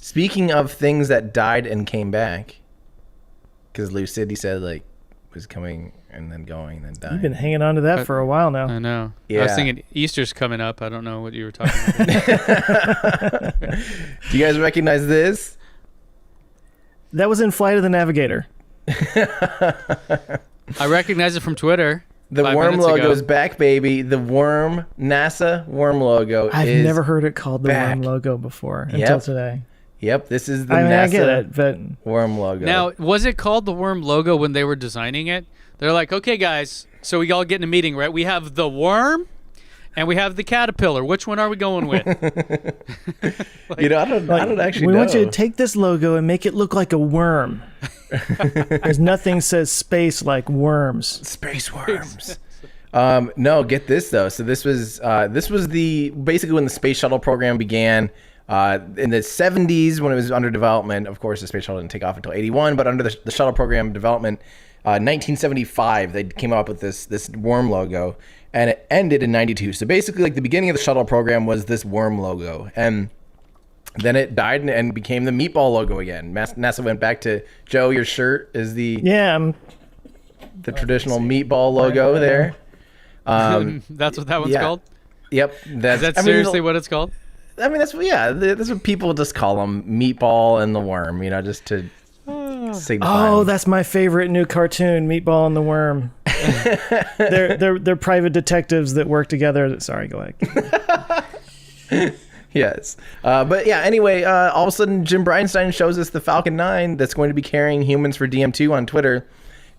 Speaking of things that died and came back, because Lucid, he said, like, was coming and then going and then dying. You've been hanging on to that for a while now. I know. Yeah. I was thinking Easter's coming up. I don't know what you were talking about. Do you guys recognize this? That was in Flight of the Navigator. I recognize it from Twitter. The 5 worm minutes logo ago. is back, baby. The worm, NASA worm logo I've is never heard it called the back. worm logo before until Yep. today. Yep, this is the I mean, NASA I get it, but worm logo. Now, was it called the worm logo when they were designing it? They're like, okay, guys, so we all get in a meeting, right? We have the worm and we have the caterpillar. Which one are we going with? I don't actually we know. want you to take this logo and make it look like a worm. Because nothing says space like worms. Space worms. No, get this though. So this was the basically when the space shuttle program began in the 70s when it was under development. Of course, the space shuttle didn't take off until 81, but under the shuttle program development, 1975 they came up with this worm logo, and it ended in 92. So basically, like the beginning of the shuttle program was this worm logo, and then it died and became the meatball logo again. NASA went back to Joe. Your shirt is the traditional meatball logo there. That's what that one's called? Yep. Is that seriously what it's called? I mean, that's what people just call them, meatball and the worm, just to signify. Oh, that's my favorite new cartoon, Meatball and the Worm. they're private detectives that work together. Sorry, go ahead. Yes. But yeah, anyway, all of a sudden Jim Bridenstine shows us the Falcon 9 that's going to be carrying humans for DM2 on Twitter.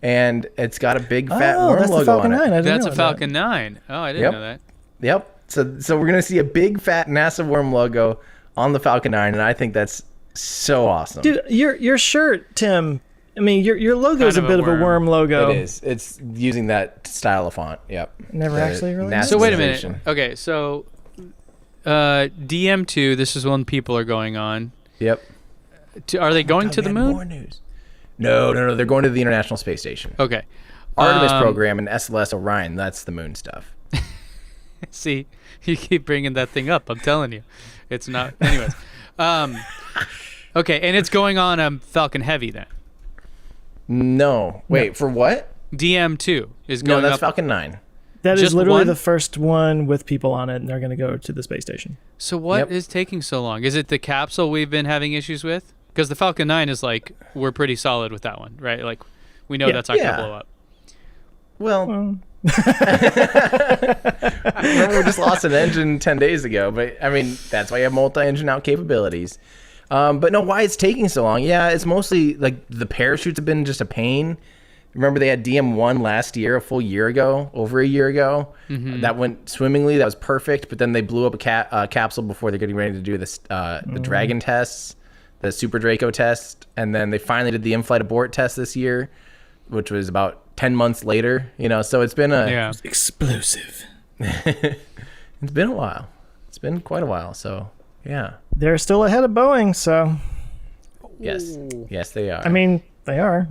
And it's got a big fat worm that's logo the Falcon on it. 9. I didn't That's know a Falcon 9. Oh, I didn't know that. Yep. So we're going to see a big fat NASA worm logo on the Falcon 9, and I think that's so awesome. Dude, your shirt, Tim, I mean, your logo is a bit of a worm logo. It is. It's using that style of font. Yep. Never actually really NASA So wait a minute. station. Okay, so DM2, this is when people are going on. Yep. Are they going to the moon? More news. No. They're going to the International Space Station. Okay. Artemis program and SLS Orion. That's the moon stuff. See, you keep bringing that thing up. I'm telling you. It's not. Anyways. Okay, and it's going on Falcon Heavy then. No. Wait, for what? DM2 is going No, that's up. Falcon 9. That is Just literally one? the first one with people on it, and they're going to go to the space station. So what is taking so long? Is it the capsule we've been having issues with? Because the Falcon 9 is like, we're pretty solid with that one, right? Like, we know that's not going to blow up. Well, remember we just lost an engine 10 days ago, but I mean, that's why you have multi-engine out capabilities. But no, why it's taking so long? Yeah, it's mostly like the parachutes have been just a pain. Remember they had DM1 last year, a full year ago, over a year ago. Mm-hmm. That went swimmingly. That was perfect. But then they blew up a capsule before they're getting ready to do this, the Dragon tests, the Super Draco test. And then they finally did the in-flight abort test this year, which was about 10 months later. So it's been Explosive. It's been a while. It's been quite a while. So, yeah. They're still ahead of Boeing, so... Yes, they are. I mean, they are.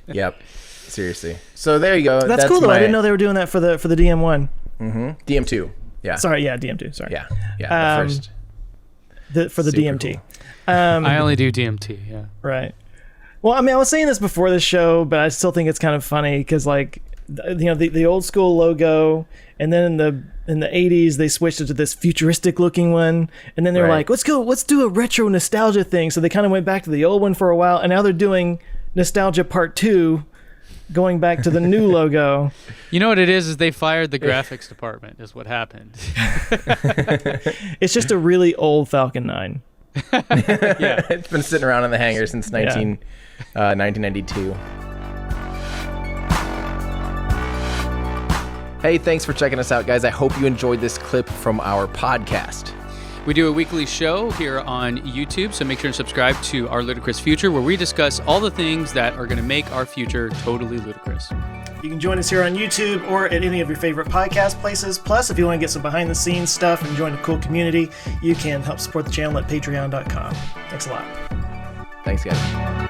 Yep. Seriously. So there you go. That's cool, though. I didn't know they were doing that for the DM1. Mm-hmm. DM2. Yeah. Sorry, yeah, DM2. Sorry. Yeah. The first. For the Super DMT. cool. I only do DMT, yeah. Right. Well, I mean, I was saying this before the show, but I still think it's kind of funny because, like, the old school logo, and then in the 80s they switched it to this futuristic looking one, and then they were like, let's do a retro nostalgia thing. So they kind of went back to the old one for a while, and now they're doing nostalgia part 2, going back to the new logo. You know what it is they fired the graphics department is what happened. It's just a really old Falcon 9. Yeah. It's been sitting around in the hangar since 1992. Hey, thanks for checking us out, guys. I hope you enjoyed this clip from our podcast. We do a weekly show here on YouTube, so make sure to subscribe to Our Ludicrous Future, where we discuss all the things that are going to make our future totally ludicrous. You can join us here on YouTube or at any of your favorite podcast places. Plus, if you want to get some behind-the-scenes stuff and join a cool community, you can help support the channel at patreon.com. Thanks a lot. Thanks, guys.